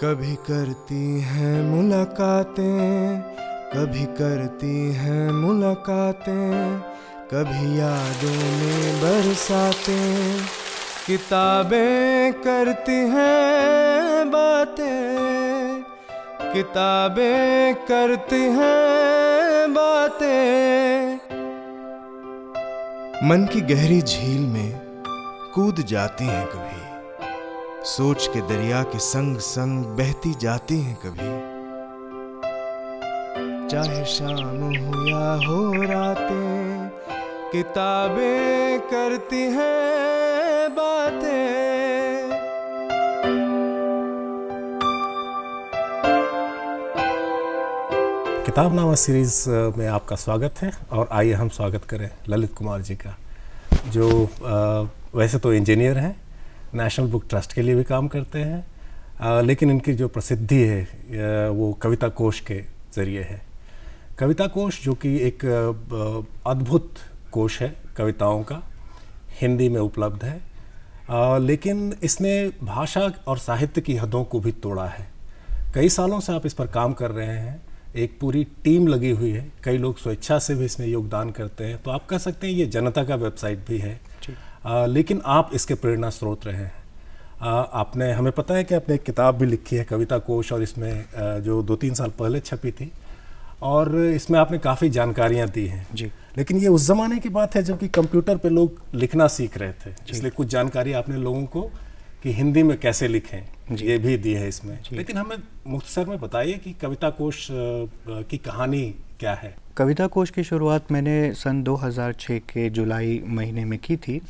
कभी करती हैं मुलाकातें, कभी करती हैं मुलाकातें, कभी यादों में बरसातें, किताबें करती हैं बातें, किताबें करती हैं बातें। मन की गहरी झील में कूद जाती हैं कभी, सोच के दरिया के संग संग बहती जाती हैं कभी। चाहे शाम हो या हो रातें, किताबें करती हैं बातें। किताबनामा सीरीज़ में आपका स्वागत है और आइए हम स्वागत करें ललित कुमार जी का, जो वैसे तो इंजीनियर हैं, नेशनल बुक ट्रस्ट के लिए भी काम करते हैं, लेकिन इनकी जो प्रसिद्धि है वो कविता कोश के ज़रिए है। कविता कोश जो कि एक अद्भुत कोश है कविताओं का, हिंदी में उपलब्ध है, लेकिन इसने भाषा और साहित्य की हदों को भी तोड़ा है। कई सालों से आप इस पर काम कर रहे हैं, एक पूरी टीम लगी हुई है, कई लोग स्वेच्छा से भी इसमें योगदान करते हैं, तो आप कह सकते हैं ये जनता का वेबसाइट भी है। लेकिन आप इसके प्रेरणा स्रोत रहे हैं। आपने, हमें पता है कि आपने एक किताब भी लिखी है कविता कोश, और इसमें जो 2-3 साल पहले छपी थी, और इसमें आपने काफ़ी जानकारियाँ दी हैं जी। लेकिन ये उस ज़माने की बात है जबकि कंप्यूटर पे लोग लिखना सीख रहे थे, इसलिए कुछ जानकारी आपने लोगों को कि हिंदी में कैसे लिखें ये भी दी है इसमें। लेकिन हमें मुख्तसर में बताइए कि कविता कोश की कहानी क्या है। कविता कोश की शुरुआत मैंने सन 2006 के जुलाई महीने में की थी।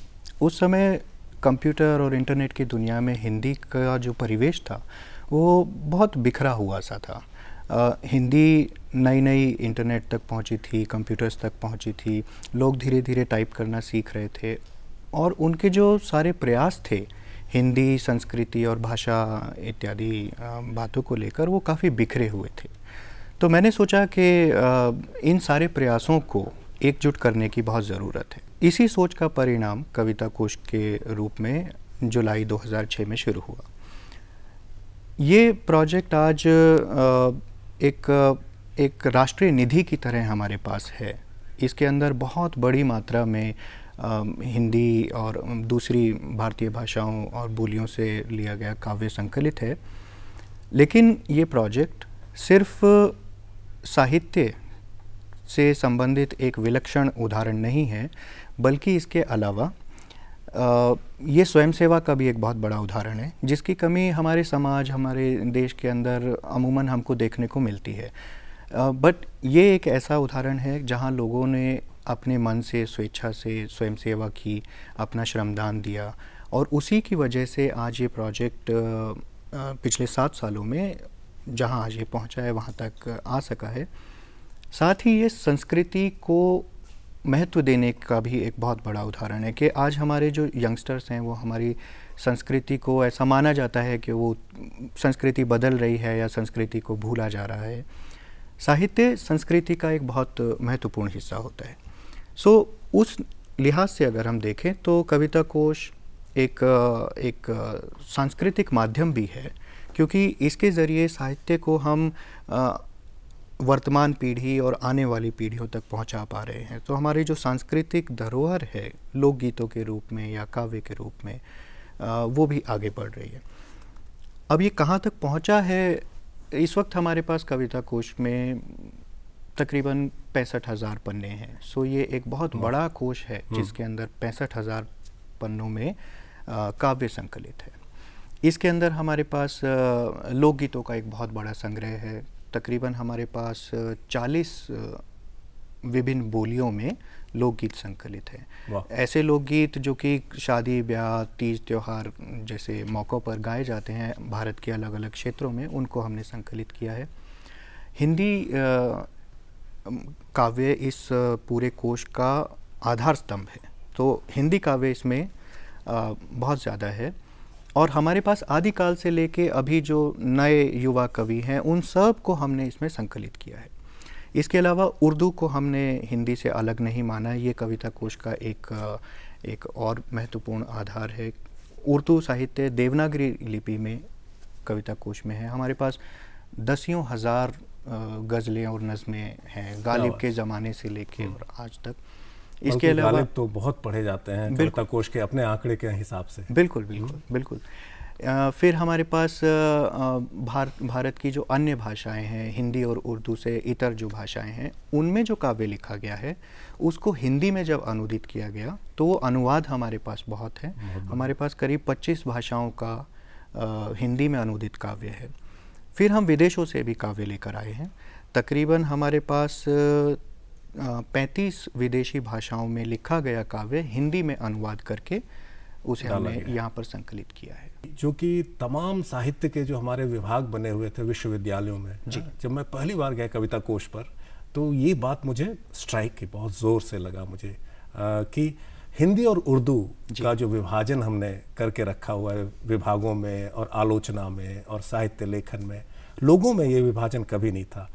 उस समय कंप्यूटर और इंटरनेट की दुनिया में हिंदी का जो परिवेश था वो बहुत बिखरा हुआ सा था। हिंदी नई नई इंटरनेट तक पहुंची थी, कंप्यूटर्स तक पहुंची थी, लोग धीरे धीरे टाइप करना सीख रहे थे, और उनके जो सारे प्रयास थे हिंदी संस्कृति और भाषा इत्यादि बातों को लेकर, वो काफ़ी बिखरे हुए थे। तो मैंने सोचा कि इन सारे प्रयासों को एकजुट करने की बहुत ज़रूरत है। इसी सोच का परिणाम कविता कोश के रूप में जुलाई 2006 में शुरू हुआ। ये प्रोजेक्ट आज एक राष्ट्रीय निधि की तरह हमारे पास है। इसके अंदर बहुत बड़ी मात्रा में हिंदी और दूसरी भारतीय भाषाओं और बोलियों से लिया गया काव्य संकलित है। लेकिन ये प्रोजेक्ट सिर्फ साहित्य से संबंधित एक विलक्षण उदाहरण नहीं है, बल्कि इसके अलावा ये स्वयंसेवा का भी एक बहुत बड़ा उदाहरण है, जिसकी कमी हमारे समाज, हमारे देश के अंदर अमूमन हमको देखने को मिलती है। बट ये एक ऐसा उदाहरण है जहाँ लोगों ने अपने मन से, स्वेच्छा से स्वयंसेवा की, अपना श्रमदान दिया, और उसी की वजह से आज ये प्रोजेक्ट पिछले 7 सालों में जहाँ आज ये पहुँचा है वहाँ तक आ सका है। साथ ही ये संस्कृति को महत्व देने का भी एक बहुत बड़ा उदाहरण है कि आज हमारे जो यंगस्टर्स हैं वो हमारी संस्कृति को, ऐसा माना जाता है कि वो संस्कृति बदल रही है या संस्कृति को भूला जा रहा है। साहित्य संस्कृति का एक बहुत महत्वपूर्ण हिस्सा होता है। उस लिहाज से अगर हम देखें तो कविता कोश एक सांस्कृतिक माध्यम भी है, क्योंकि इसके ज़रिए साहित्य को हम वर्तमान पीढ़ी और आने वाली पीढ़ियों तक पहुंचा पा रहे हैं। तो हमारी जो सांस्कृतिक धरोहर है लोकगीतों के रूप में या काव्य के रूप में, वो भी आगे बढ़ रही है। अब ये कहाँ तक पहुंचा है, इस वक्त हमारे पास कविता कोश में तकरीबन 65,000 पन्ने हैं। ये एक बहुत बड़ा कोश है जिसके अंदर 65,000 पन्नों में काव्य संकलित है। इसके अंदर हमारे पास लोकगीतों का एक बहुत बड़ा संग्रह है। तकरीबन हमारे पास 40 विभिन्न बोलियों में लोकगीत संकलित हैं। ऐसे लोकगीत जो कि शादी, ब्याह, तीज, त्योहार जैसे मौक़ों पर गाए जाते हैं भारत के अलग अलग क्षेत्रों में, उनको हमने संकलित किया है। हिंदी काव्य इस पूरे कोश का आधार स्तंभ है, तो हिंदी काव्य इसमें बहुत ज़्यादा है। और हमारे पास आदिकाल से लेके अभी जो नए युवा कवि हैं उन सब को हमने इसमें संकलित किया है। इसके अलावा उर्दू को हमने हिंदी से अलग नहीं माना। ये कविता कोश का एक और महत्वपूर्ण आधार है। उर्दू साहित्य देवनागरी लिपि में कविता कोश में है। हमारे पास दसियों हज़ार गज़लें और नज़में हैं, गालिब के ज़माने से लेके और आज तक। इसके अलावा गालिब तो बहुत पढ़े जाते हैं कविता कोश के अपने आंकड़े के हिसाब से। बिल्कुल बिल्कुल बिल्कुल। फिर हमारे पास भारत की जो अन्य भाषाएं हैं, हिंदी और उर्दू से इतर जो भाषाएं हैं, उनमें जो काव्य लिखा गया है उसको हिंदी में जब अनुदित किया गया तो वो अनुवाद हमारे पास बहुत है। हमारे पास करीब 25 भाषाओं का हिंदी में अनुदित काव्य है। फिर हम विदेशों से भी काव्य लेकर आए हैं। तकरीबन हमारे पास 35 विदेशी भाषाओं में लिखा गया काव्य हिंदी में अनुवाद करके उसे हमने यहाँ पर संकलित किया है। जो कि तमाम साहित्य के जो हमारे विभाग बने हुए थे विश्वविद्यालयों में, जब मैं पहली बार गया कविता कोश पर तो ये बात मुझे स्ट्राइक की, बहुत ज़ोर से लगा मुझे कि हिंदी और उर्दू का जो विभाजन हमने करके रखा हुआ है विभागों में और आलोचना में और साहित्य लेखन में, लोगों में ये विभाजन कभी नहीं था।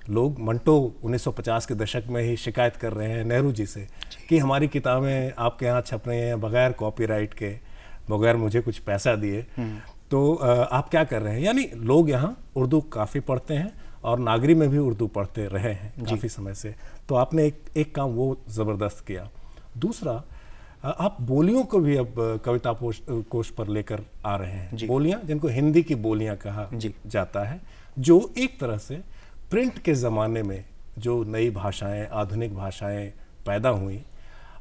लोग मंटो 1950 के दशक में ही शिकायत कर रहे हैं नेहरू जी से कि हमारी किताबें आपके यहाँ छप रही हैं बगैर कॉपीराइट के, बगैर मुझे कुछ पैसा दिए, तो आप क्या कर रहे हैं। यानी लोग यहाँ उर्दू काफ़ी पढ़ते हैं और नागरी में भी उर्दू पढ़ते रहे हैं काफ़ी समय से। तो आपने एक काम वो ज़बरदस्त किया। दूसरा, आप बोलियों को भी अब कविता कोश पर लेकर आ रहे हैं। बोलियां जिनको हिंदी की बोलियां कहा जाता है, जो एक तरह से प्रिंट के ज़माने में जो नई भाषाएं, आधुनिक भाषाएं पैदा हुई,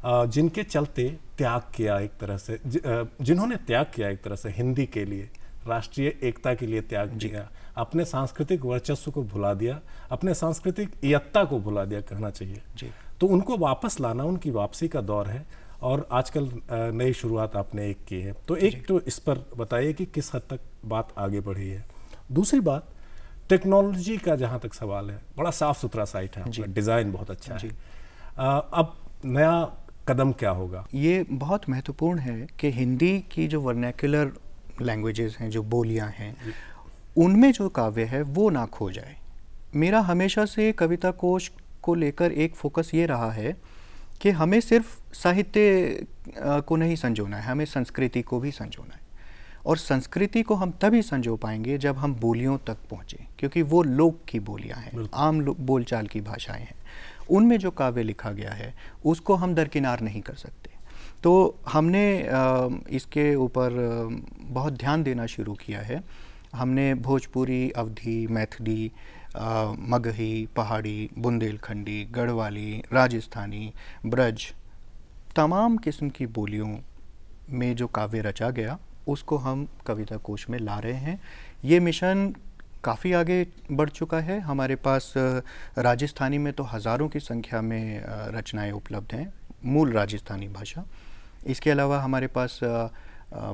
जिनके चलते त्याग किया एक तरह से, जिन्होंने त्याग किया एक तरह से हिंदी के लिए, राष्ट्रीय एकता के लिए त्याग दिया, अपने सांस्कृतिक वर्चस्व को भुला दिया, अपने सांस्कृतिक इयत्ता को भुला दिया कहना चाहिए। तो उनको वापस लाना, उनकी वापसी का दौर है और आजकल नई शुरुआत आपने एक की है। तो एक तो इस पर बताइए कि किस हद तक बात आगे बढ़ी है। दूसरी बात, टेक्नोलॉजी का जहाँ तक सवाल है, बड़ा साफ सुथरा साइट है, डिज़ाइन बहुत अच्छा है। अब नया कदम क्या होगा? ये बहुत महत्वपूर्ण है कि हिंदी की जो वर्नैक्युलर लैंग्वेजेस हैं, जो बोलियां हैं, उनमें जो काव्य है वो ना खो जाए। मेरा हमेशा से कविता कोश को लेकर एक फोकस ये रहा है कि हमें सिर्फ साहित्य को नहीं संजोना है, हमें संस्कृति को भी संजोना है। और संस्कृति को हम तभी संजो पाएंगे जब हम बोलियों तक पहुँचें, क्योंकि वो लोक की बोलियां हैं, आम बोलचाल की भाषाएं हैं। उनमें जो काव्य लिखा गया है उसको हम दरकिनार नहीं कर सकते। तो हमने इसके ऊपर बहुत ध्यान देना शुरू किया है। हमने भोजपुरी, अवधी, मैथिली, मगही, पहाड़ी, बुंदेलखंडी, गढ़वाली, राजस्थानी, ब्रज, तमाम किस्म की बोलियों में जो काव्य रचा गया उसको हम कविता कोश में ला रहे हैं। ये मिशन काफ़ी आगे बढ़ चुका है। हमारे पास राजस्थानी में तो हज़ारों की संख्या में रचनाएं उपलब्ध हैं, मूल राजस्थानी भाषा। इसके अलावा हमारे पास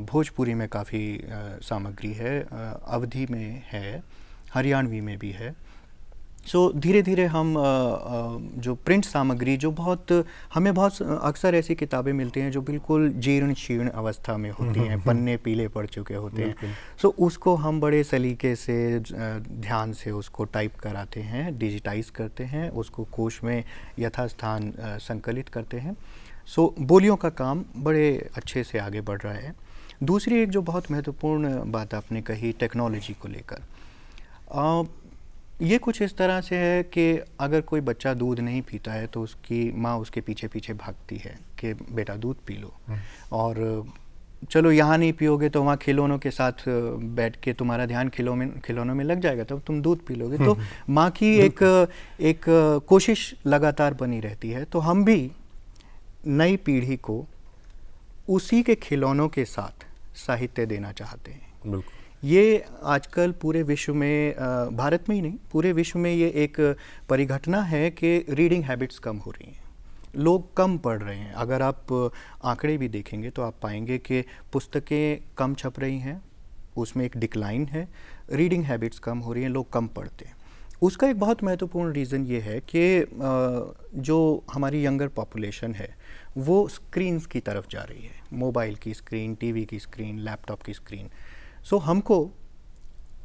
भोजपुरी में काफ़ी सामग्री है, अवधी में है, हरियाणवी में भी है। सो धीरे धीरे हम जो प्रिंट सामग्री, जो हमें बहुत अक्सर ऐसी किताबें मिलती हैं जो बिल्कुल जीर्ण शीर्ण अवस्था में होती हैं, पन्ने पीले पड़ चुके होते हैं। सो उसको हम बड़े सलीके से, ध्यान से उसको टाइप कराते हैं, डिजिटाइज करते हैं, उसको कोश में यथास्थान संकलित करते हैं। सो बोलियों का काम बड़े अच्छे से आगे बढ़ रहा है। दूसरी एक जो बहुत महत्वपूर्ण बात आपने कही टेक्नोलॉजी को लेकर, ये कुछ इस तरह से है कि अगर कोई बच्चा दूध नहीं पीता है तो उसकी माँ उसके पीछे पीछे भागती है कि बेटा दूध पी लो, और चलो यहाँ नहीं पियोगे तो वहाँ खिलौनों के साथ बैठ के तुम्हारा ध्यान खिलौनों में लग जाएगा, तब तुम दूध पी लोगे। तो माँ की एक कोशिश लगातार बनी रहती है। तो हम भी नई पीढ़ी को उसी के खिलौनों के साथ साहित्य देना चाहते हैं। ये आजकल पूरे विश्व में, भारत में ही नहीं पूरे विश्व में ये एक परिघटना है कि रीडिंग हैबिट्स कम हो रही हैं, लोग कम पढ़ रहे हैं। अगर आप आंकड़े भी देखेंगे तो आप पाएंगे कि पुस्तकें कम छप रही हैं, उसमें एक डिक्लाइन है, रीडिंग हैबिट्स कम हो रही हैं, लोग कम पढ़ते हैं। उसका एक बहुत महत्वपूर्ण रीज़न ये है कि जो हमारी यंगर पॉपुलेशन है वो स्क्रीन्स की तरफ जा रही है, मोबाइल की स्क्रीन, टीवी की स्क्रीन, लैपटॉप की स्क्रीन। सो हमको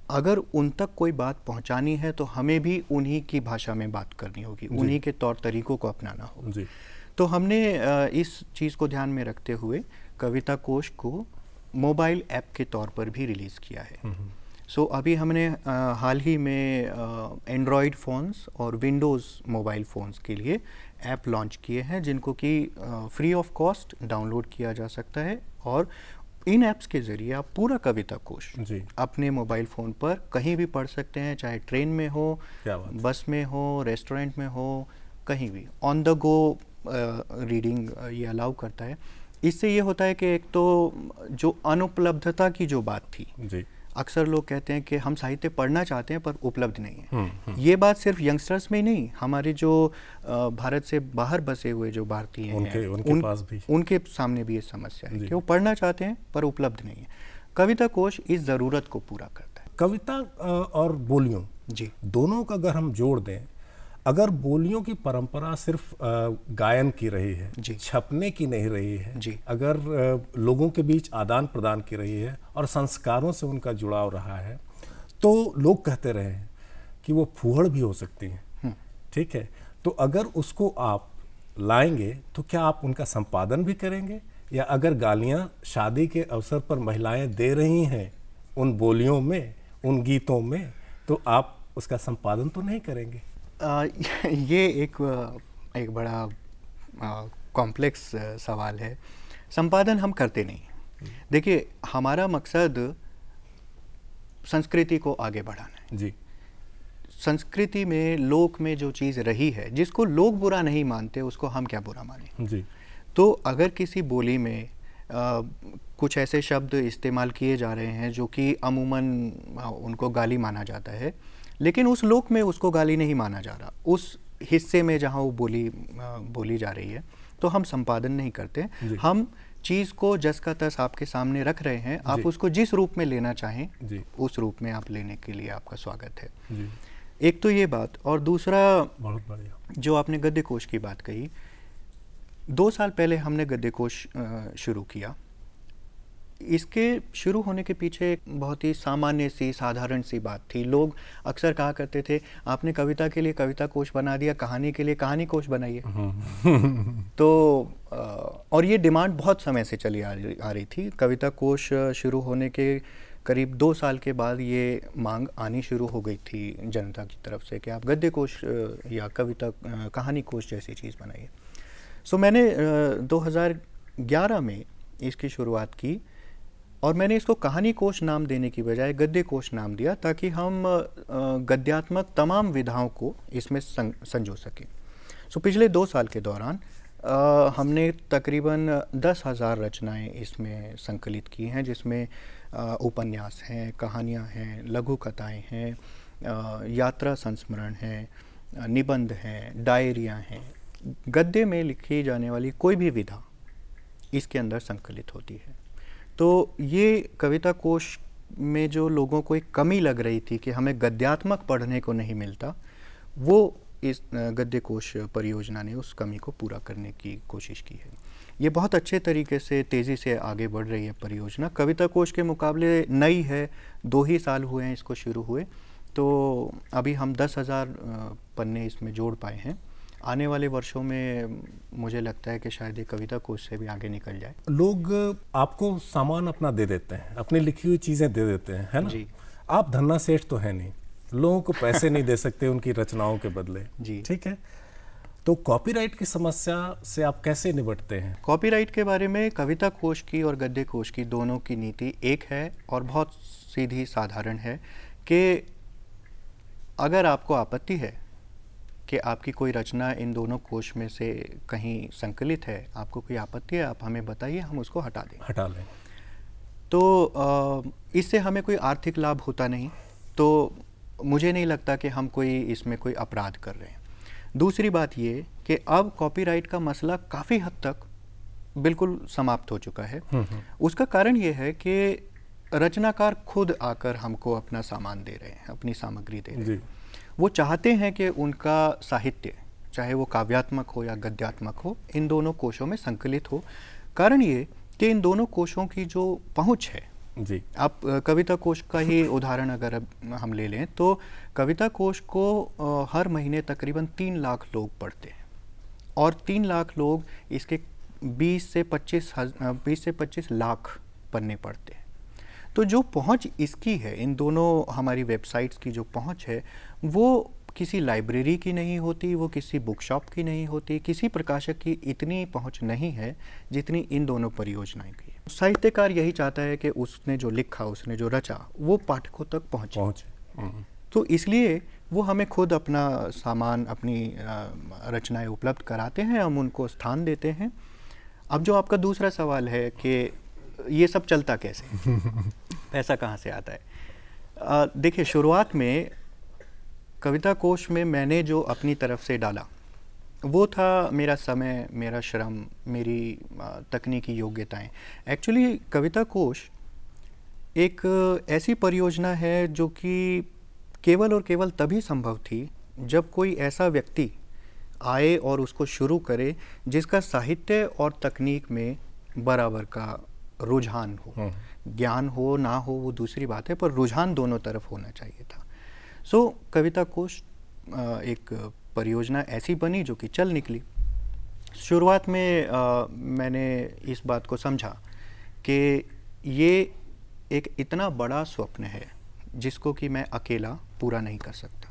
अगर उन तक कोई बात पहुंचानी है तो हमें भी उन्हीं की भाषा में बात करनी होगी, उन्हीं के तौर तरीक़ों को अपनाना होगा। तो हमने इस चीज़ को ध्यान में रखते हुए कविता कोश को मोबाइल ऐप के तौर पर भी रिलीज़ किया है। सो अभी हमने हाल ही में एंड्रॉयड फ़ोन्स और विंडोज़ मोबाइल फ़ोन्स के लिए ऐप लॉन्च किए हैं, जिनको कि फ्री ऑफ कॉस्ट डाउनलोड किया जा सकता है, और इन ऐप्स के ज़रिए आप पूरा कविता कोश अपने मोबाइल फ़ोन पर कहीं भी पढ़ सकते हैं, चाहे ट्रेन में हो, बस में हो, रेस्टोरेंट में हो, कहीं भी ऑन द गो रीडिंग ये अलाउ करता है। इससे ये होता है कि एक तो जो अनुपलब्धता की जो बात थी जी, अक्सर लोग कहते हैं कि हम साहित्य पढ़ना चाहते हैं पर उपलब्ध नहीं है। ये बात सिर्फ यंगस्टर्स में ही नहीं, हमारे जो भारत से बाहर बसे हुए जो भारतीय हैं उनके सामने भी ये समस्या है कि वो पढ़ना चाहते हैं पर उपलब्ध नहीं है। कविता कोश इस ज़रूरत को पूरा करता है। कविता और बोलियों जी दोनों का अगर हम जोड़ दें, अगर बोलियों की परंपरा सिर्फ गायन की रही है, छपने की नहीं रही है जी, अगर लोगों के बीच आदान प्रदान की रही है और संस्कारों से उनका जुड़ाव रहा है, तो लोग कहते रहे हैं कि वो फूहड़ भी हो सकती हैं। ठीक है, तो अगर उसको आप लाएंगे तो क्या आप उनका संपादन भी करेंगे, या अगर गालियां शादी के अवसर पर महिलाएं दे रही हैं उन बोलियों में, उन गीतों में, तो आप उसका संपादन तो नहीं करेंगे? ये एक बड़ा कॉम्प्लेक्स सवाल है। संपादन हम करते नहीं। देखिए, हमारा मकसद संस्कृति को आगे बढ़ाना है जी। संस्कृति में, लोक में जो चीज़ रही है, जिसको लोग बुरा नहीं मानते उसको हम क्या बुरा माने जी। तो अगर किसी बोली में कुछ ऐसे शब्द इस्तेमाल किए जा रहे हैं जो कि अमूमन उनको गाली माना जाता है, लेकिन उस लोक में उसको गाली नहीं माना जा रहा, उस हिस्से में जहाँ वो बोली जा रही है, तो हम संपादन नहीं करते। हम चीज़ को जस का तस आपके सामने रख रहे हैं, आप उसको जिस रूप में लेना चाहें उस रूप में आप लेने के लिए आपका स्वागत है जी। एक तो ये बात, और दूसरा बहुत बढ़िया जो आपने गद्य कोश की बात कही, 2 साल पहले हमने गद्य कोश शुरू किया। इसके शुरू होने के पीछे एक बहुत ही सामान्य सी, साधारण सी बात थी। लोग अक्सर कहा करते थे, आपने कविता के लिए कविता कोश बना दिया, कहानी के लिए कहानी कोश बनाइए। तो और ये डिमांड बहुत समय से चली आ रही थी। कविता कोश शुरू होने के करीब 2 साल के बाद ये मांग आनी शुरू हो गई थी जनता की तरफ से कि आप गद्य कोश या कविता कहानी कोश जैसी चीज़ बनाइए। सो मैंने 2011 में इसकी शुरुआत की, और मैंने इसको कहानी कोश नाम देने की बजाय गद्य कोश नाम दिया, ताकि हम गद्यात्मक तमाम विधाओं को इसमें संजो सकें। सो पिछले 2 साल के दौरान हमने तकरीबन 10,000 रचनाएं इसमें संकलित की हैं, जिसमें उपन्यास हैं, कहानियां हैं, लघु कथाएं हैं, यात्रा संस्मरण हैं, निबंध हैं, डायरियां हैं। गद्य में लिखी जाने वाली कोई भी विधा इसके अंदर संकलित होती है। तो ये कविता कोश में जो लोगों को एक कमी लग रही थी कि हमें गद्यात्मक पढ़ने को नहीं मिलता, वो इस गद्य कोश परियोजना ने उस कमी को पूरा करने की कोशिश की है। ये बहुत अच्छे तरीके से, तेज़ी से आगे बढ़ रही है परियोजना। कविता कोश के मुकाबले नई है, 2 ही साल हुए हैं इसको शुरू हुए, तो अभी हम 10,000 पन्ने इसमें जोड़ पाए हैं। आने वाले वर्षों में मुझे लगता है कि शायद ये कविता कोश से भी आगे निकल जाए। लोग आपको सामान अपना दे देते हैं, अपनी लिखी हुई चीज़ें दे देते हैं, है ना जी। आप धन्ना सेठ तो है नहीं, लोगों को पैसे नहीं दे सकते उनकी रचनाओं के बदले जी। ठीक है, तो कॉपीराइट की समस्या से आप कैसे निपटते हैं? कॉपीराइट के बारे में कविता कोश की और गद्य कोश की दोनों की नीति एक है और बहुत सीधी साधारण है कि अगर आपको आपत्ति है कि आपकी कोई रचना इन दोनों कोश में से कहीं संकलित है, आपको कोई आपत्ति है, आप हमें बताइए, हम उसको हटा लें। तो इससे हमें कोई आर्थिक लाभ होता नहीं, तो मुझे नहीं लगता कि हम कोई इसमें कोई अपराध कर रहे हैं। दूसरी बात ये कि अब कॉपीराइट का मसला काफ़ी हद तक बिल्कुल समाप्त हो चुका है। उसका कारण ये है कि रचनाकार खुद आकर हमको अपना सामान दे रहे हैं, अपनी सामग्री दे रहे हैं। वो चाहते हैं कि उनका साहित्य, चाहे वो काव्यात्मक हो या गद्यात्मक हो, इन दोनों कोशों में संकलित हो। कारण ये कि इन दोनों कोशों की जो पहुंच है जी। आप कविता कोश का ही उदाहरण अगर हम ले लें तो कविता कोश को हर महीने तकरीबन 3 लाख लोग पढ़ते हैं, और 3 लाख लोग इसके 20 से 25 लाख पन्ने पढ़ते हैं। तो जो पहुंच इसकी है, इन दोनों हमारी वेबसाइट्स की जो पहुंच है, वो किसी लाइब्रेरी की नहीं होती, वो किसी बुक शॉप की नहीं होती, किसी प्रकाशक की इतनी पहुंच नहीं है जितनी इन दोनों परियोजनाएं की है। साहित्यकार यही चाहता है कि उसने जो लिखा, उसने जो रचा, वो पाठकों तक पहुंचे। तो इसलिए वो हमें खुद अपना सामान, अपनी रचनाएं उपलब्ध कराते हैं, हम उनको स्थान देते हैं। अब जो आपका दूसरा सवाल है कि ये सब चलता कैसे, पैसा कहाँ से आता है। देखिए, शुरुआत में कविता कोश में मैंने जो अपनी तरफ से डाला वो था मेरा समय, मेरा श्रम, मेरी तकनीकी योग्यताएं। एक्चुअली कविता कोश एक ऐसी परियोजना है जो कि केवल और केवल तभी संभव थी जब कोई ऐसा व्यक्ति आए और उसको शुरू करे जिसका साहित्य और तकनीक में बराबर का रुझान हो। ज्ञान हो ना हो वो दूसरी बात है, पर रुझान दोनों तरफ होना चाहिए था। सो कविता कोश एक परियोजना ऐसी बनी जो कि चल निकली। शुरुआत में मैंने इस बात को समझा कि ये एक इतना बड़ा स्वप्न है जिसको कि मैं अकेला पूरा नहीं कर सकता।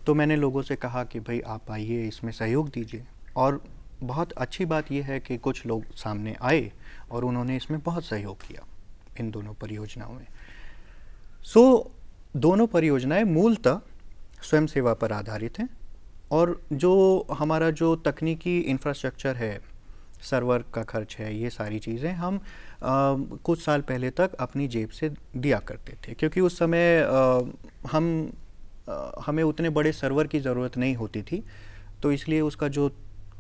तो मैंने लोगों से कहा कि भाई आप आइए, इसमें सहयोग दीजिए। और बहुत अच्छी बात यह है कि कुछ लोग सामने आए और उन्होंने इसमें बहुत सहयोग किया इन दोनों परियोजनाओं में। सो दोनों परियोजनाएं मूलतः स्वयं सेवा पर आधारित हैं, और जो हमारा जो तकनीकी इंफ्रास्ट्रक्चर है, सर्वर का खर्च है, ये सारी चीज़ें हम कुछ साल पहले तक अपनी जेब से दिया करते थे, क्योंकि उस समय हमें उतने बड़े सर्वर की ज़रूरत नहीं होती थी, तो इसलिए उसका जो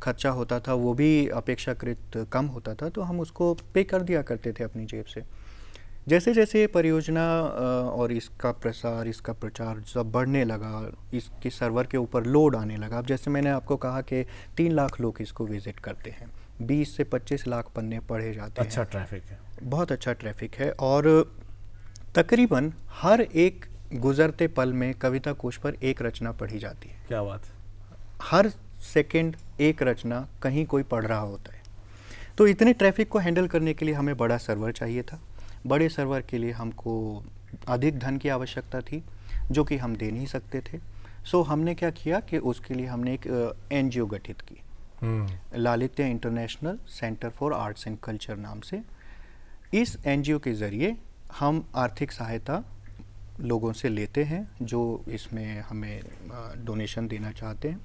खर्चा होता था वो भी अपेक्षाकृत कम होता था, तो हम उसको पे कर दिया करते थे अपनी जेब से। जैसे जैसे ये परियोजना और इसका प्रसार, इसका प्रचार सब बढ़ने लगा, इसके सर्वर के ऊपर लोड आने लगा। अब जैसे मैंने आपको कहा कि 3 लाख लोग इसको विज़िट करते हैं, 20 से 25 लाख पन्ने पढ़े जाते हैं। अच्छा ट्रैफिक है, बहुत अच्छा ट्रैफिक है। और तकरीबन हर एक गुजरते पल में कविता कोश पर एक रचना पढ़ी जाती है। क्या बात। हर सेकंड एक रचना कहीं कोई पढ़ रहा होता है। तो इतने ट्रैफिक को हैंडल करने के लिए हमें बड़ा सर्वर चाहिए था। बड़े सर्वर के लिए हमको अधिक धन की आवश्यकता थी, जो कि हम दे नहीं सकते थे। सो हमने क्या किया कि उसके लिए हमने एक NGO गठित की, Lalitya international centre for arts and culture नाम से। इस NGO के ज़रिए हम आर्थिक सहायता लोगों से लेते हैं जो इसमें हमें डोनेशन देना चाहते हैं।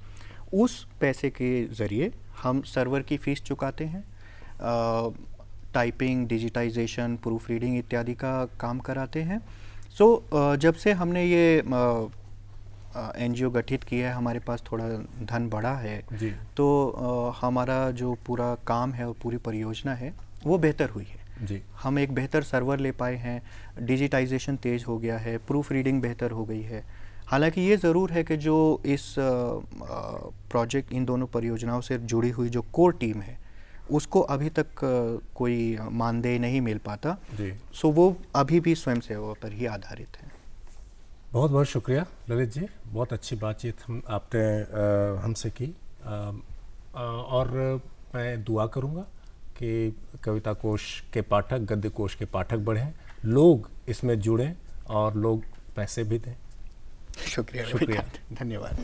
उस पैसे के ज़रिए हम सर्वर की फ़ीस चुकाते हैं, टाइपिंग, डिजिटाइजेशन, प्रूफ रीडिंग इत्यादि का काम कराते हैं। सो जब से हमने ये NGO गठित किया है, हमारे पास थोड़ा धन बढ़ा है जी। तो हमारा जो पूरा काम है और पूरी परियोजना है वो बेहतर हुई है जी। हम एक बेहतर सर्वर ले पाए हैं, डिजिटाइजेशन तेज़ हो गया है, प्रूफ रीडिंग बेहतर हो गई है। हालांकि ये ज़रूर है कि जो इस प्रोजेक्ट, इन दोनों परियोजनाओं से जुड़ी हुई जो कोर टीम है उसको अभी तक कोई मानदेय नहीं मिल पाता जी। सो वो अभी भी स्वयं सेवा पर ही आधारित है। बहुत बहुत शुक्रिया ललित जी, बहुत अच्छी बातचीत आपने हमसे की। और मैं दुआ करूँगा कि कविता कोश के पाठक, गद्य कोश के पाठक बढ़ें, लोग इसमें जुड़ें और लोग पैसे भी दें। शुक्रिया, धन्यवाद।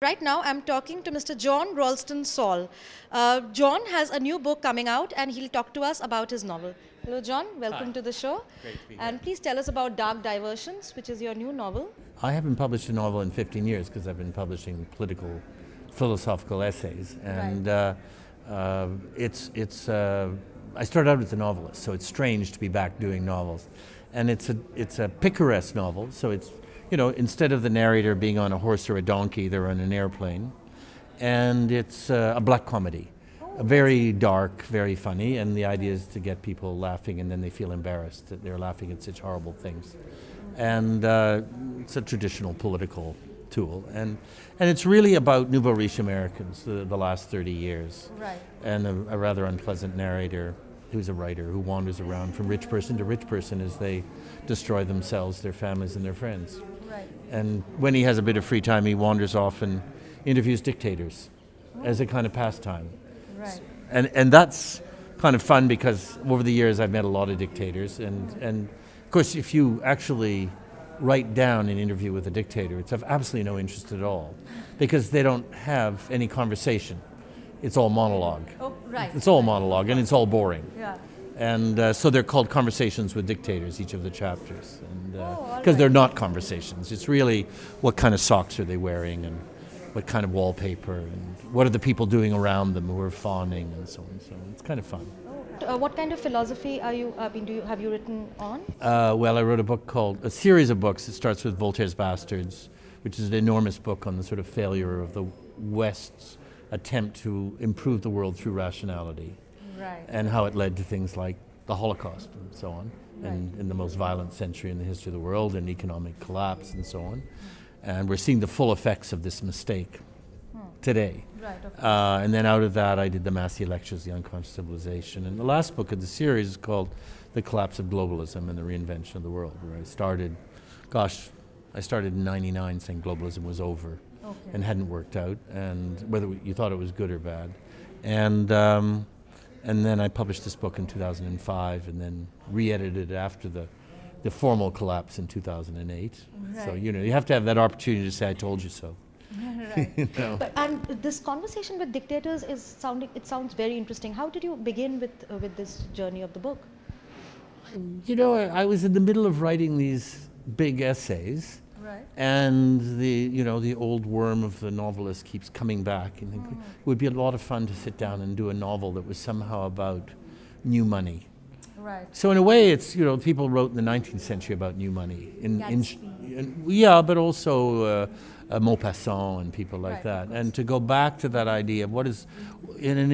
Right now, I'm talking to Mr. John Ralston Saul. John has a new book coming out and he'll talk to us about his novel. Hello, John. Welcome to the show. Great to be here. And please tell us about Dark Diversions, which is your new novel. I haven't published a novel in 15 years because I've been publishing political, philosophical essays. And I started out as a novelist, so it's strange to be back doing novels. And it's a picaresque novel, so it's, you know, instead of the narrator being on a horse or a donkey, they're on an airplane. And it's a black comedy, very dark, very funny, and the idea is to get people laughing and then they feel embarrassed that they're laughing at such horrible things. And it's a traditional political tool. And it's really about nouveau riche Americans, the last 30 years. Right. And a rather unpleasant narrator who's a writer who wanders around from rich person to rich person as they destroy themselves, their families, and their friends. Right. And when he has a bit of free time, he wanders off and interviews dictators as a kind of pastime. Right. And that's kind of fun because over the years I've met a lot of dictators, and of course if you actually write down an interview with a dictator, it's of absolutely no interest at all, because they don't have any conversation. It's all monologue. Oh, right. It's all monologue, and it's all boring. Yeah. And so they're called Conversations with Dictators, each of the chapters, all because they're not conversations. It's really what kind of socks are they wearing, and what kind of wallpaper, and what are the people doing around them who are fawning, and so on. So it's kind of fun. What kind of philosophy have you written on? Well, I wrote a series of books. It starts with Voltaire's Bastards, which is an enormous book on the sort of failure of the West's attempt to improve the world through rationality. Right. And how it led to things like the Holocaust and so on, and in the most violent century in the history of the world, and economic collapse and so on. And we're seeing the full effects of this mistake today. Right, of course. And then out of that I did the Massey Lectures, The Unconscious Civilization. And the last book of the series is called The Collapse of Globalism and the Reinvention of the World, where I started in '99 saying globalism was over and hadn't worked out, and whether you thought it was good or bad. And then I published this book in 2005, and then re-edited it after the formal collapse in 2008. Right. So, you have to have that opportunity to say, I told you so. Right. And this conversation with dictators sounds very interesting. How did you begin with this journey of the book? I was in the middle of writing these big essays. Right. And the old worm of the novelist keeps coming back, and it would be a lot of fun to sit down and do a novel that was somehow about new money. Right. So in a way, it's people wrote in the 19th century about new money, but also Maupassant and people like that. And to go back to that idea of what is in an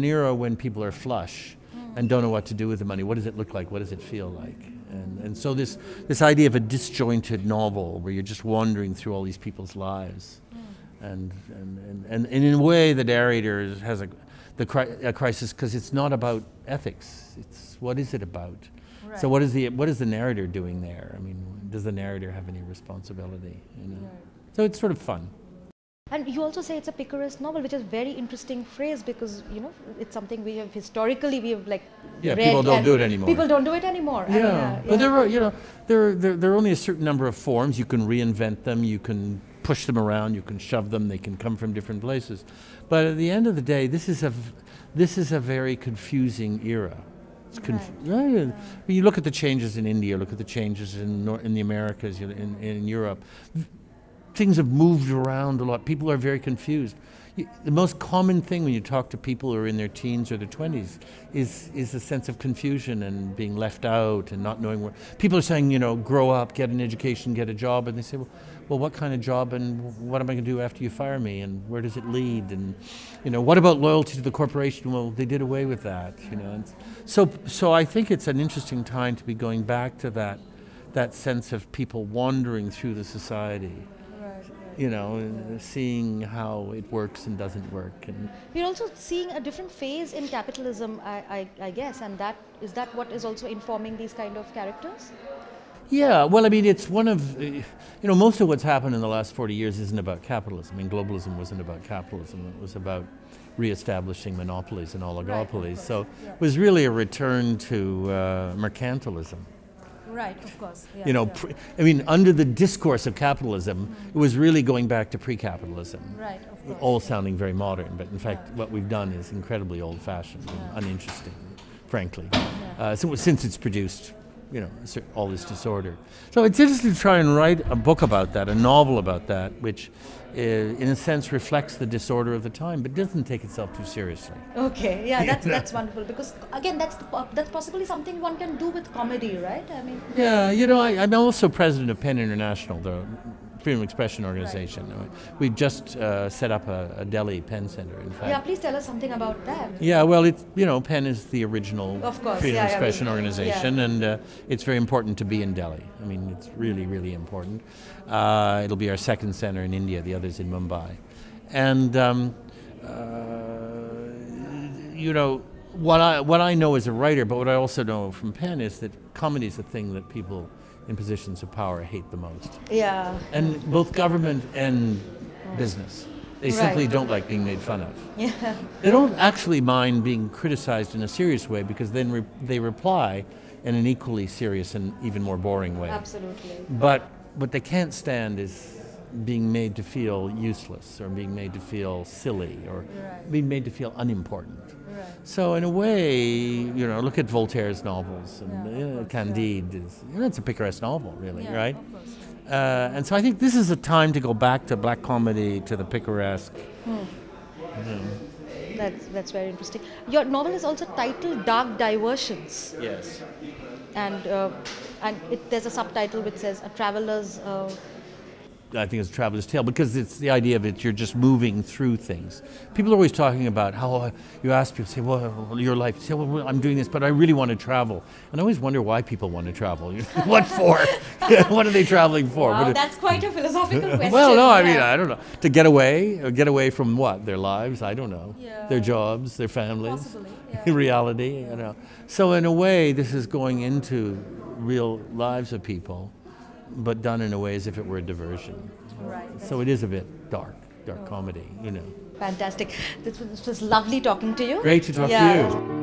era when people are flush and don't know what to do with the money, what does it look like? What does it feel like? And so this idea of a disjointed novel where you're just wandering through all these people's lives, and in a way the narrator has a crisis, because it's not about ethics. It's what is it about? Right. So what is the narrator doing there? I mean, does the narrator have any responsibility? Right. So it's sort of fun. And you also say it's a picaresque novel, which is a very interesting phrase, because it's something we have historically read. People don't do it anymore. People don't do it anymore. But there are only a certain number of forms. You can reinvent them. You can push them around. You can shove them. They can come from different places. But at the end of the day, this is a very confusing era. It's When you look at the changes in India, look at the changes in the Americas, in Europe. Things have moved around a lot. People are very confused. The most common thing when you talk to people who are in their teens or their 20s is a sense of confusion and being left out and not knowing where. People are saying, grow up, get an education, get a job, and they say, well, what kind of job, and what am I going to do after you fire me, and where does it lead, and what about loyalty to the corporation? Well, they did away with that, And so I think it's an interesting time to be going back to that sense of people wandering through the society. Seeing how it works and doesn't work. And we're also seeing a different phase in capitalism, I guess, and is that what is also informing these kind of characters? Yeah, well, I mean, it's one of, most of what's happened in the last 40 years isn't about capitalism. I mean, globalism wasn't about capitalism. It was about reestablishing monopolies and oligopolies. Right, so it was really a return to mercantilism. Right, of course. Yeah, under the discourse of capitalism, it was really going back to pre-capitalism. Right, of course. All sounding very modern, but in fact, what we've done is incredibly old-fashioned and uninteresting, frankly, since it's produced, all this disorder. So it's interesting to try and write a book about that, a novel about that, which in a sense reflects the disorder of the time, but doesn't take itself too seriously. Okay, that's wonderful, because again, that's possibly something one can do with comedy, right? I mean. Yeah, I'm also president of PEN International, the Freedom of Expression organization. Right. We've just set up a Delhi PEN Center, in fact. Yeah, please tell us something about that. Yeah, well, it's PEN is the original Freedom of Expression organization, and it's very important to be in Delhi. I mean, it's really, really important. It'll be our second center in India, the other's in Mumbai. And, what I know as a writer, but what I also know from PEN is that comedy is the thing that people in positions of power hate the most. Yeah. And both government and business. They simply don't like being made fun of. They don't actually mind being criticized in a serious way because then they reply in an equally serious and even more boring way. Absolutely. But what they can't stand is being made to feel useless or being made to feel silly or being made to feel unimportant. So in a way, you know, look at Voltaire's novels and Candide is, you know, it's a picaresque novel, really, right? Of course. And so I think this is a time to go back to black comedy, to the picaresque. That's very interesting. Your novel is also titled Dark Diversions, Yes. and there's a subtitle which says A Traveler's. I think it's a traveler's tale because it's the idea of it, you're just moving through things. People are always talking about how you ask people, say, well, your life, say, well, I'm doing this, but I really want to travel. And I always wonder why people want to travel. What for? What are they traveling for? Wow, that's quite a philosophical question. Well, no, I mean, I don't know. To get away from what? Their lives? I don't know. Yeah. Their jobs, their families. Possibly, yeah. Reality, you know. So in a way, this is going into real lives of people, but done in a way as if it were a diversion. Right. So it is a bit dark comedy, you know. Fantastic. This was lovely talking to you. Great to talk to you.